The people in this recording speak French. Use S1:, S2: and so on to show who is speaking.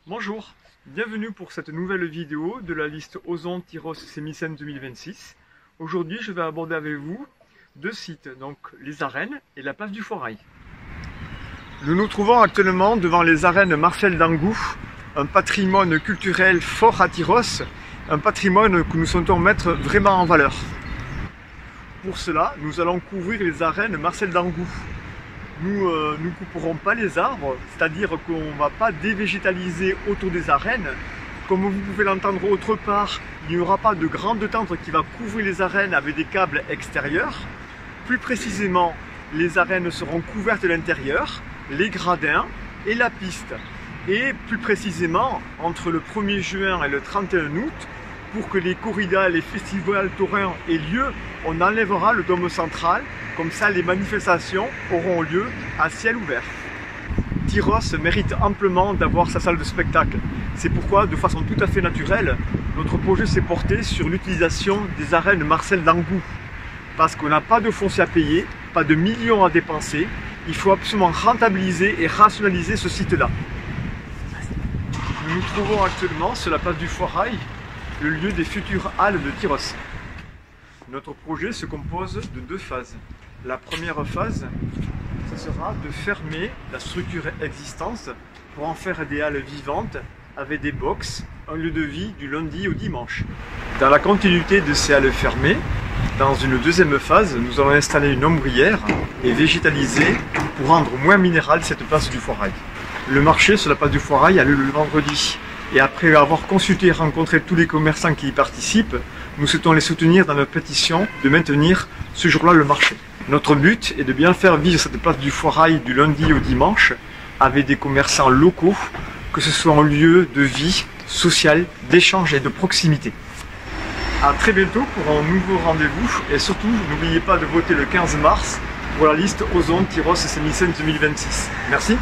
S1: Bonjour, bienvenue pour cette nouvelle vidéo de la liste Ozon Tyros Sémicène 2026. Aujourd'hui, je vais aborder avec vous deux sites, donc les arènes et la place du Foirail. Nous nous trouvons actuellement devant les arènes Marcel d'Angout, un patrimoine culturel fort à Tyros, un patrimoine que nous souhaitons mettre vraiment en valeur. Pour cela, nous allons couvrir les arènes Marcel d'Angout. Nous ne couperons pas les arbres, c'est-à-dire qu'on ne va pas dévégétaliser autour des arènes. Comme vous pouvez l'entendre autre part, il n'y aura pas de grande tente qui va couvrir les arènes avec des câbles extérieurs. Plus précisément, les arènes seront couvertes de l'intérieur, les gradins et la piste. Et plus précisément, entre le 1er juin et le 31 août, pour que les corridas, les festivals taurins aient lieu, on enlèvera le dôme central, comme ça les manifestations auront lieu à ciel ouvert. Tyros mérite amplement d'avoir sa salle de spectacle. C'est pourquoi, de façon tout à fait naturelle, notre projet s'est porté sur l'utilisation des arènes Marcel d'Angout. Parce qu'on n'a pas de foncier à payer, pas de millions à dépenser, il faut absolument rentabiliser et rationaliser ce site-là. Nous nous trouvons actuellement sur la place du Foirail, le lieu des futures halles de Tyros. Notre projet se compose de deux phases. La première phase, ce sera de fermer la structure existante pour en faire des halles vivantes avec des box, un lieu de vie du lundi au dimanche. Dans la continuité de ces halles fermées, dans une deuxième phase, nous allons installer une ombrière et végétaliser pour rendre moins minérale cette place du Foirail. Le marché sur la place du Foirail a lieu le vendredi. Et après avoir consulté et rencontré tous les commerçants qui y participent, nous souhaitons les soutenir dans notre pétition de maintenir ce jour-là le marché. Notre but est de bien faire vivre cette place du Foirail du lundi au dimanche avec des commerçants locaux, que ce soit un lieu de vie sociale, d'échange et de proximité. A très bientôt pour un nouveau rendez-vous et surtout n'oubliez pas de voter le 15 mars pour la liste Ozon Tyros Sémicène 2026. Merci.